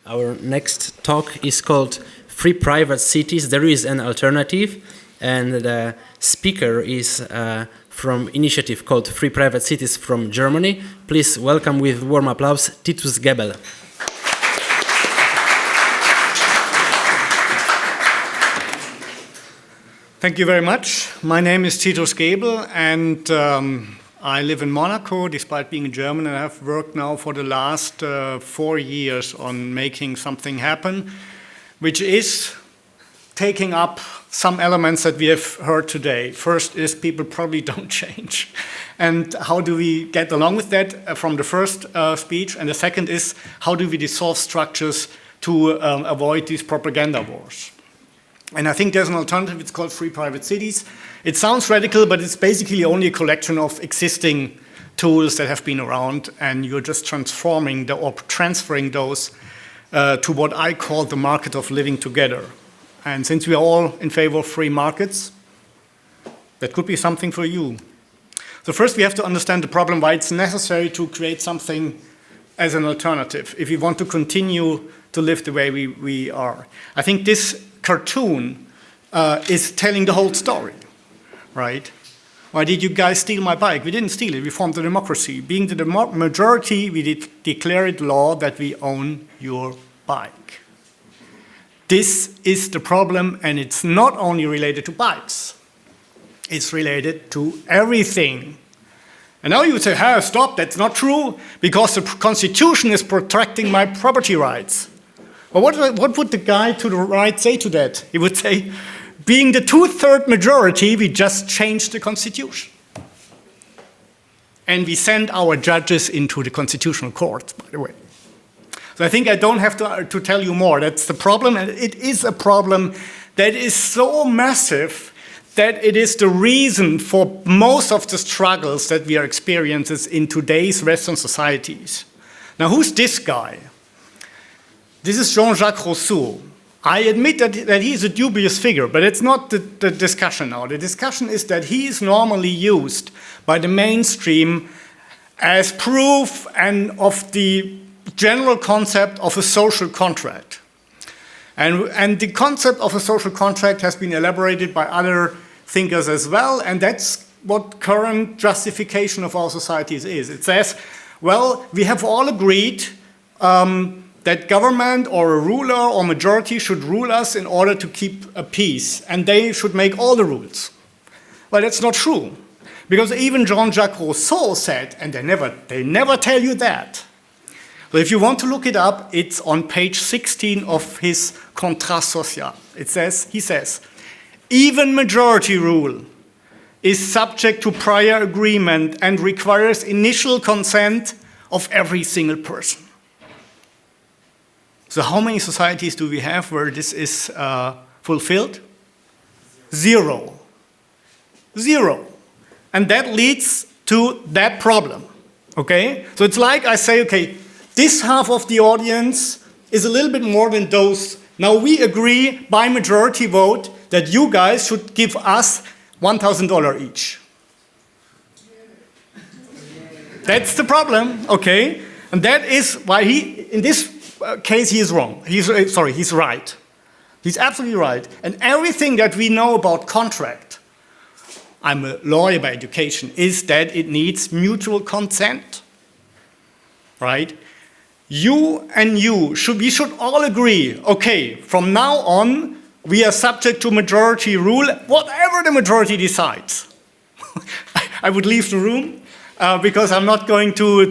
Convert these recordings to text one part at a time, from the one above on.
Our next talk is called Free Private Cities, There is an Alternative, and the speaker is from initiative called Free Private Cities from Germany. Please welcome with warm applause Titus Gebel. Thank you very much. My name is Titus Gebel, and I live in Monaco, despite being a German, and I've worked now for the last 4 years on making something happen, which is taking up some elements that we have heard today. First is people probably don't change. And how do we get along with that from the first speech? And the second is, how do we dissolve structures to avoid these propaganda wars? And I think there's an alternative, it's called Free Private Cities. It sounds radical, but it's basically only a collection of existing tools that have been around, and you're just transforming or transferring those to what I call the market of living together. And since we are all in favor of free markets, that could be something for you. So first we have to understand the problem, why it's necessary to create something as an alternative if we want to continue to live the way we are. I think this cartoon is telling the whole story, right? Why did you guys steal my bike? We didn't steal it, we formed a democracy. Being the majority, we declare it law that we own your bike. This is the problem, and it's not only related to bikes. It's related to everything. And now you would say, hey, stop, that's not true, because the Constitution is protecting my property rights. Well, what would the guy to the right say to that? He would say, being the 2/3 majority, we just changed the Constitution. And we send our judges into the Constitutional Court, by the way. So I think I don't have to tell you more. That's the problem, and it is a problem that is so massive that it is the reason for most of the struggles that we are experiencing in today's Western societies. Now, who's this guy? This is Jean-Jacques Rousseau. I admit that he is a dubious figure, but it's not the discussion now. The discussion is that he is normally used by the mainstream as proof and of the general concept of a social contract. And the concept of a social contract has been elaborated by other thinkers as well, and that's what current justification of our societies is. It says, well, we have all agreed that government or a ruler or majority should rule us in order to keep a peace, and they should make all the rules. Well, that's not true, because even Jean-Jacques Rousseau said, and they never tell you that. So if you want to look it up, it's on page 16 of his Contrat Social. He says, even majority rule is subject to prior agreement and requires initial consent of every single person. So how many societies do we have where this is fulfilled? Zero. Zero. And that leads to that problem, okay? So it's like I say, okay, this half of the audience is a little bit more than those. Now we agree by majority vote that you guys should give us $1,000 each. That's the problem, okay? And that is why in this case, he is wrong. He's right. He's absolutely right. And everything that we know about contract, I'm a lawyer by education, is that it needs mutual consent, right? You and we should all agree, okay, from now on, we are subject to majority rule, whatever the majority decides. I would leave the room because I'm not going to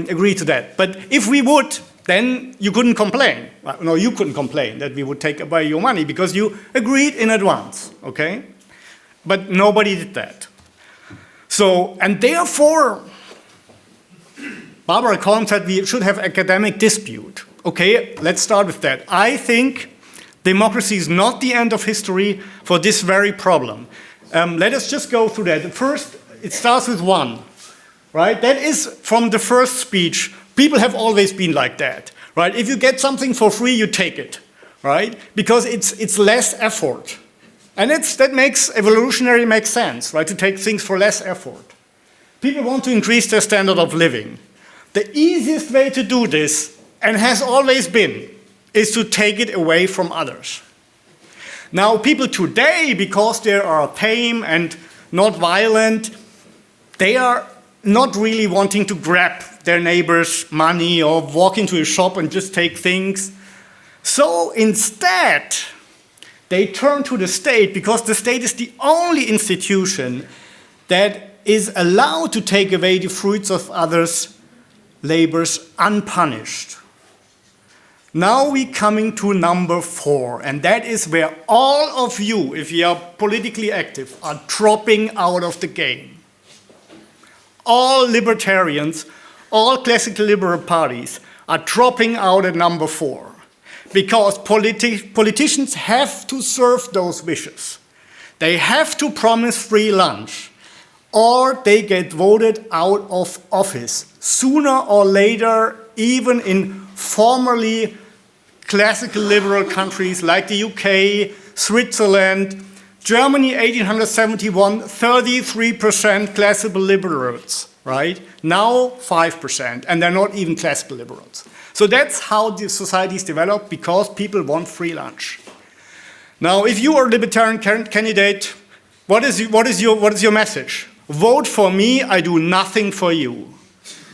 agree to that. But if we would, then you couldn't complain. Well, no, you couldn't complain that we would take away your money because you agreed in advance, okay? But nobody did that. So, and therefore, Barbara Colm said we should have academic dispute. Okay, let's start with that. I think democracy is not the end of history for this very problem. Let us just go through that. First, it starts with one, right? That is from the first speech. People have always been like that, right? If you get something for free, you take it, right? Because it's less effort. And that makes sense, right? To take things for less effort. People want to increase their standard of living. The easiest way to do this, and has always been, is to take it away from others. Now, people today, because they are tame and not violent, they are not really wanting to grab their neighbor's money or walk into a shop and just take things. So instead, they turn to the state because the state is the only institution that is allowed to take away the fruits of others' labors unpunished. Now we're coming to number 4, and that is where all of you, if you are politically active, are dropping out of the game. All libertarians, all classical liberal parties are dropping out at number 4 because politicians have to serve those wishes. They have to promise free lunch or they get voted out of office sooner or later, even in formerly classical liberal countries like the UK, Switzerland, Germany, 1871, 33% classical liberals, right? Now 5%, and they're not even classical liberals. So that's how the societies develop, because people want free lunch. Now, if you are a libertarian candidate, what is your message? Vote for me, I do nothing for you.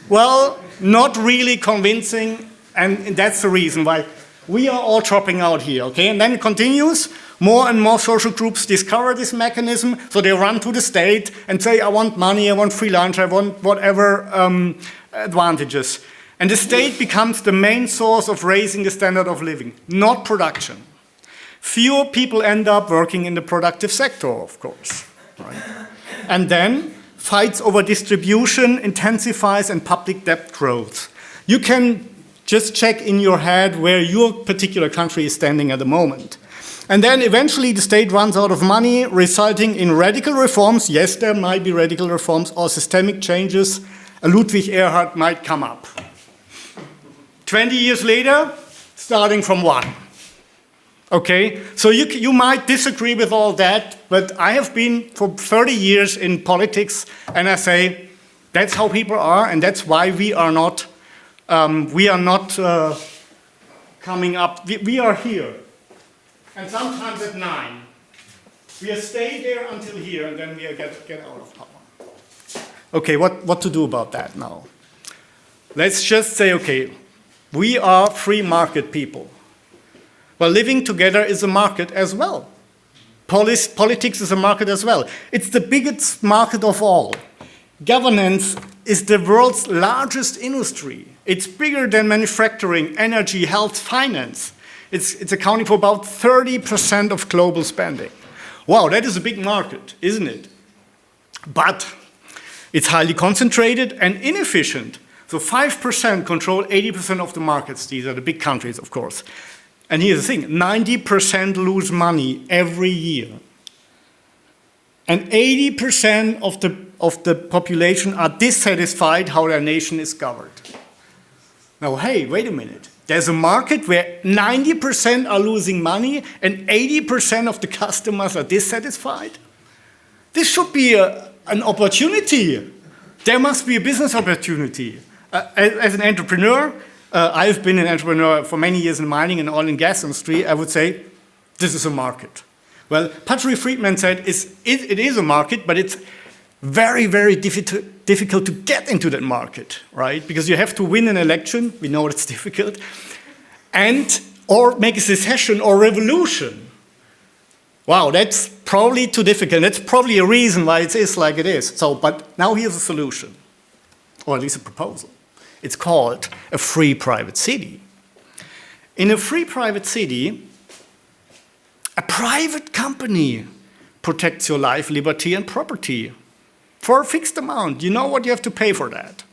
Well, not really convincing, and that's the reason why we are all dropping out here, okay? And then it continues. More and more social groups discover this mechanism, so they run to the state and say, I want money, I want free lunch, I want whatever advantages. And the state becomes the main source of raising the standard of living, not production. Fewer people end up working in the productive sector, of course, right? And then fights over distribution intensifies and public debt grows. You can just check in your head where your particular country is standing at the moment. And then eventually the state runs out of money, resulting in radical reforms. Yes, there might be radical reforms or systemic changes. A Ludwig Erhard might come up. 20 years later, starting from 1. Okay, so you might disagree with all that, but I have been for 30 years in politics, and I say that's how people are, and that's why we are not coming up. We are here, and sometimes at 9. We stay there until here, and then we get out of power. Okay, what to do about that now? Let's just say, okay, we are free market people. Well, living together is a market as well. Politics is a market as well. It's the biggest market of all. Governance is the world's largest industry. It's bigger than manufacturing, energy, health, finance. It's accounting for about 30% of global spending. Wow, that is a big market, isn't it? But it's highly concentrated and inefficient. So 5% control 80% of the markets. These are the big countries, of course. And here's the thing, 90% lose money every year. And 80% of the population are dissatisfied how their nation is governed. Now, hey, wait a minute. There's a market where 90% are losing money and 80% of the customers are dissatisfied? This should be an opportunity. There must be a business opportunity. As an entrepreneur, I've been an entrepreneur for many years in mining and oil and gas industry. I would say this is a market. Well, Patrick Friedman said it is a market, but it's very, very difficult to get into that market, right? Because you have to win an election. We know it's difficult. Or make a secession or revolution. Wow, that's probably too difficult. That's probably a reason why it is like it is. But now here's a solution, or at least a proposal. It's called a free private city. In a free private city, a private company protects your life, liberty, and property for a fixed amount. You know what you have to pay for that.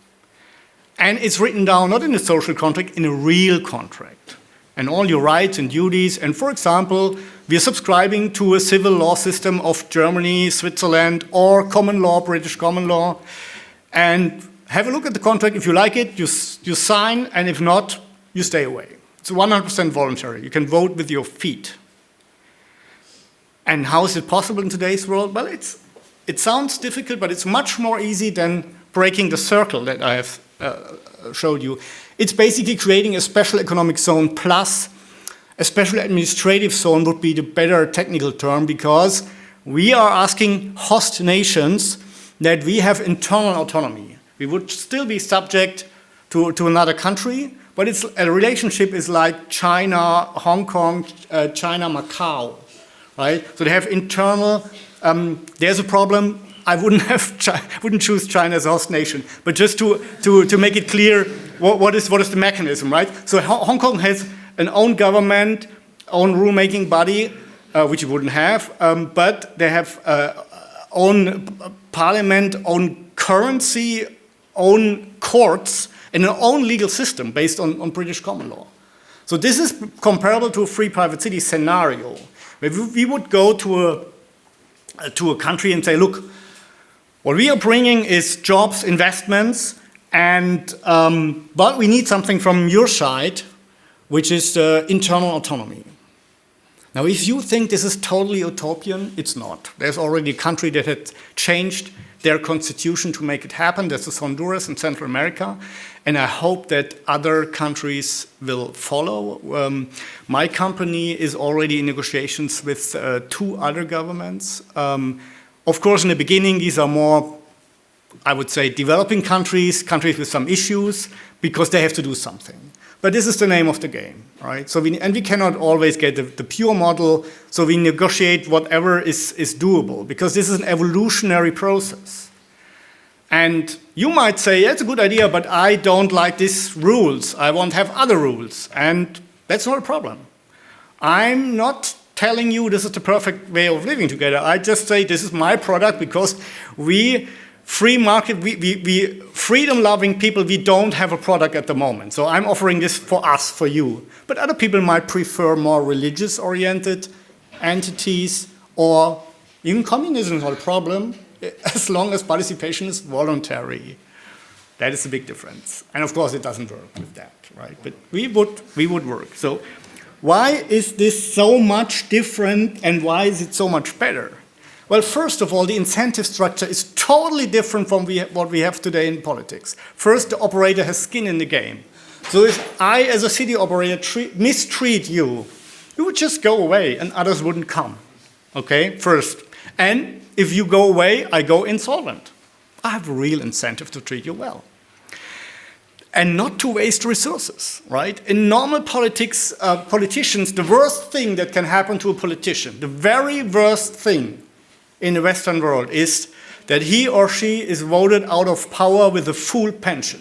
And it's written down not in a social contract, in a real contract. And all your rights and duties. And for example, we are subscribing to a civil law system of Germany, Switzerland, or common law, British common law. And have a look at the contract. If you like it, you sign, and if not, you stay away. It's 100% voluntary. You can vote with your feet. And how is it possible in today's world? Well, it sounds difficult, but it's much more easy than breaking the circle that I have showed you. It's basically creating a special economic zone plus a special administrative zone would be the better technical term, because we are asking host nations that we have internal autonomy. We would still be subject to another country, but it's a relationship is like China, Hong Kong, China, Macau, right? So they have internal. There's a problem. I wouldn't choose China as a host nation, but just to make it clear, what is the mechanism, right? So Hong Kong has an own government, own rulemaking body, which you wouldn't have, but they have own parliament, own currency, own courts, and an own legal system based on British common law. So this is comparable to a free private city scenario. If we would go to a country and say, look, what we are bringing is jobs, investments, and but we need something from your side, which is internal autonomy. Now, if you think this is totally utopian, it's not. There's already a country that had changed their constitution to make it happen. This is Honduras in Central America. And I hope that other countries will follow. My company is already in negotiations with 2 other governments. Of course, in the beginning, these are more, I would say, developing countries, countries with some issues, because they have to do something. But this is the name of the game, right? So we cannot always get the pure model, so we negotiate whatever is doable, because this is an evolutionary process. And you might say, yeah, it's a good idea, but I don't like these rules. I want to have other rules. And that's not a problem. I'm not telling you this is the perfect way of living together. I just say this is my product, because we free market, we freedom-loving people, we don't have a product at the moment. So I'm offering this for us, for you. But other people might prefer more religious-oriented entities, or even communism is not a problem, as long as participation is voluntary. That is a big difference. And of course, it doesn't work with that, right? But we would work. So why is this so much different, and why is it so much better? Well, first of all, the incentive structure is totally different from what we have today in politics. First, the operator has skin in the game. So if I, as a city operator, mistreat you, you would just go away and others wouldn't come. Okay, first. And if you go away, I go insolvent. I have a real incentive to treat you well. And not to waste resources, right? In normal politics, politicians, the worst thing that can happen to a politician, the very worst thing in the Western world is that he or she is voted out of power with a full pension.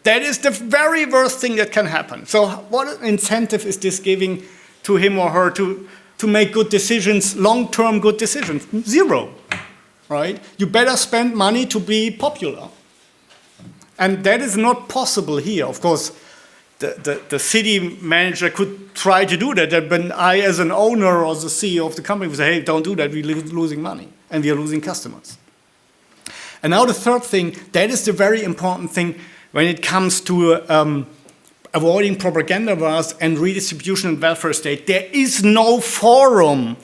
That is the very worst thing that can happen. So what incentive is this giving to him or her to make good decisions, long-term good decisions? Zero, right? You better spend money to be popular. And that is not possible here. Of course, the city manager could try to do that, but I, as an owner or the CEO of the company, would say, hey, don't do that, we're losing money, and we are losing customers. And now the third thing, that is the very important thing when it comes to avoiding propaganda wars and redistribution and welfare state. There is no forum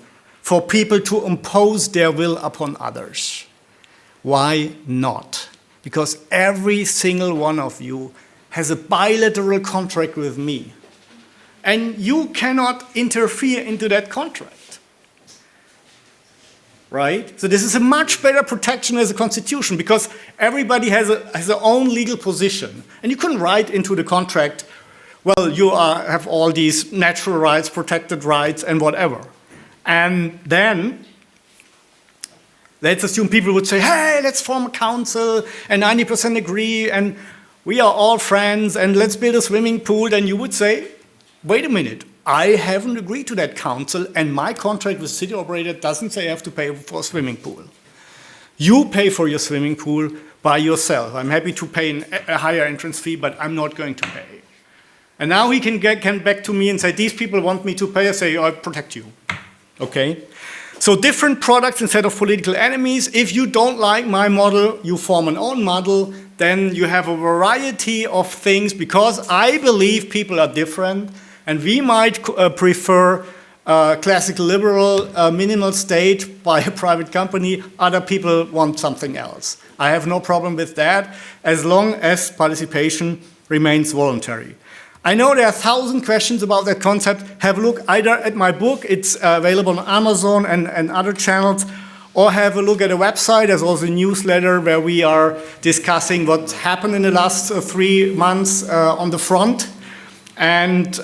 for people to impose their will upon others. Why not? Because every single one of you has a bilateral contract with me. And you cannot interfere into that contract. Right? So this is a much better protection as a constitution, because everybody has their own legal position. And you can write into the contract, well, you have all these natural rights, protected rights, and whatever. And then let's assume people would say, hey, let's form a council, and 90% agree, and we are all friends, and let's build a swimming pool. Then you would say, wait a minute, I haven't agreed to that council, and my contract with the city operator doesn't say I have to pay for a swimming pool. You pay for your swimming pool by yourself. I'm happy to pay a higher entrance fee, but I'm not going to pay. And now he can back to me and say, these people want me to pay. I say, I'll protect you. Okay? So different products instead of political enemies. If you don't like my model, you form an own model. Then you have a variety of things, because I believe people are different, and we might prefer classical liberal minimal state by a private company. Other people want something else. I have no problem with that, as long as participation remains voluntary. I know there are 1,000 questions about that concept. Have a look either at my book, it's available on Amazon and other channels, or have a look at a website. There's also a newsletter where we are discussing what happened in the last 3 months on the front. And,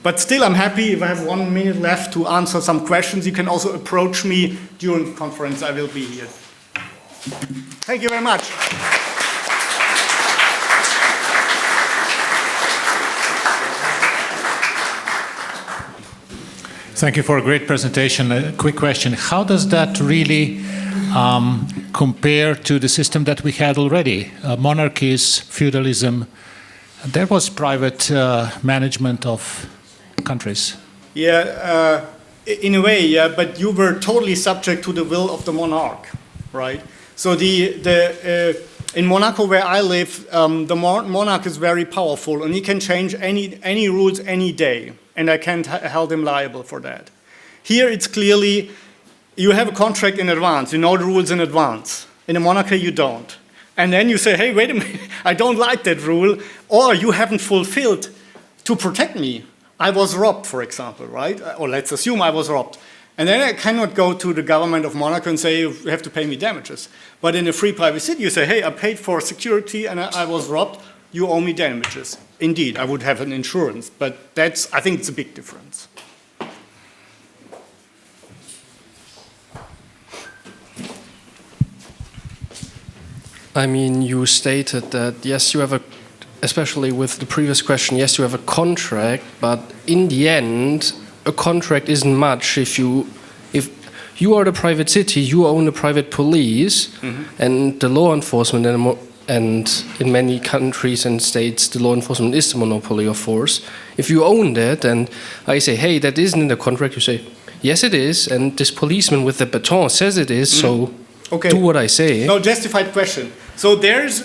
but still, I'm happy if I have 1 minute left to answer some questions. You can also approach me during the conference. I will be here. Thank you very much. Thank you for a great presentation. A quick question. How does that really compare to the system that we had already? Monarchies, feudalism, there was private management of countries. Yeah, in a way, yeah, but you were totally subject to the will of the monarch, right? So in Monaco, where I live, the monarch is very powerful, and he can change any rules any day, and I can't hold him liable for that. Here, it's clearly you have a contract in advance, you know the rules in advance. In a monarchy, you don't. And then you say, hey, wait a minute, I don't like that rule, or you haven't fulfilled to protect me. I was robbed, for example, right? Or let's assume I was robbed. And then I cannot go to the government of Monaco and say, you have to pay me damages. But in a free private city, you say, hey, I paid for security and I was robbed, you owe me damages. Indeed, I would have an insurance, but I think it's a big difference. I mean, you stated that, yes, you have especially with the previous question, yes, you have a contract, but in the end, a contract isn't much if you are the private city, you own the private police, and the law enforcement, and in many countries and states, the law enforcement is the monopoly of force. If you own that, and I say, hey, that isn't in the contract, you say, yes, it is, and this policeman with the baton says it is, so do what I say. No, justified question. So there's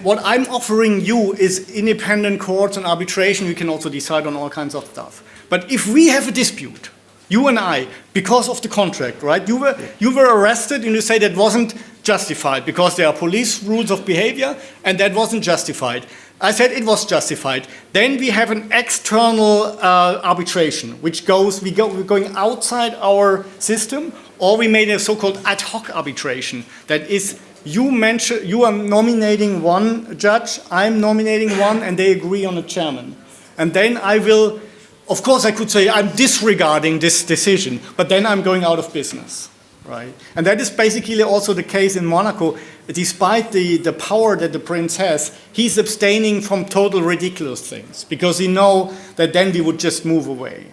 what I'm offering you is independent courts and arbitration. You can also decide on all kinds of stuff. But if we have a dispute, you and I, because of the contract, right? You were arrested and you say that wasn't justified because there are police rules of behavior and that wasn't justified. I said it was justified. Then we have an external arbitration, which we're going outside our system, or we made a so-called ad hoc arbitration. That is, you are nominating one judge, I'm nominating one, and they agree on a chairman. And then I will, of course I could say I'm disregarding this decision, but then I'm going out of business, right? And that is basically also the case in Monaco. Despite the power that the prince has, he's abstaining from total ridiculous things, because he knows that then we would just move away.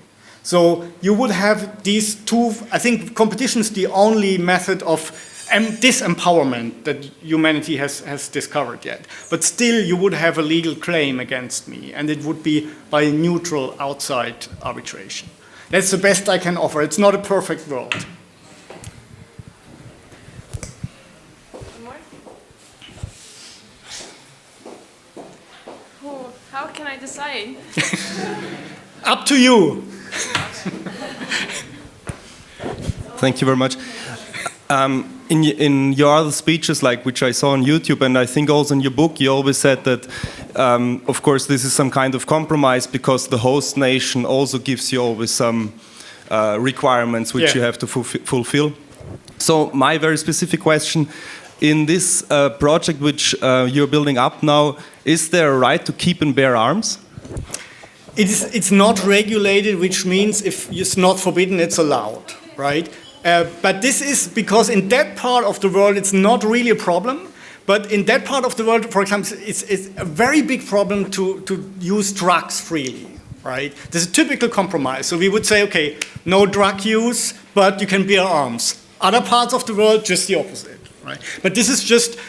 So you would have these two, I think competition is the only method of disempowerment that humanity has discovered yet. But still you would have a legal claim against me, and it would be by a neutral outside arbitration. That's the best I can offer. It's not a perfect world. Oh, how can I decide? Up to you. Thank you very much. In your other speeches, like which I saw on YouTube, and I think also in your book, you always said that, of course, this is some kind of compromise because the host nation also gives you always some requirements which you have to fulfill. So my very specific question, in this project which you're building up now, is there a right to keep and bear arms? It's not regulated, which means if it's not forbidden, it's allowed, right? But this is because in that part of the world, it's not really a problem. But in that part of the world, for example, it's a very big problem to use drugs freely, right? There's a typical compromise. So we would say, okay, no drug use, but you can bear arms. Other parts of the world, just the opposite, right? But this is just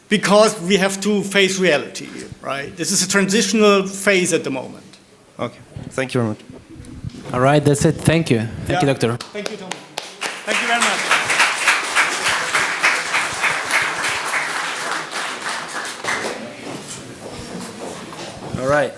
because we have to face reality, right? This is a transitional phase at the moment. Okay, thank you very much. All right, that's it. Thank you. Thank you, Doctor. Thank you, Thomas. Thank you very much. All right.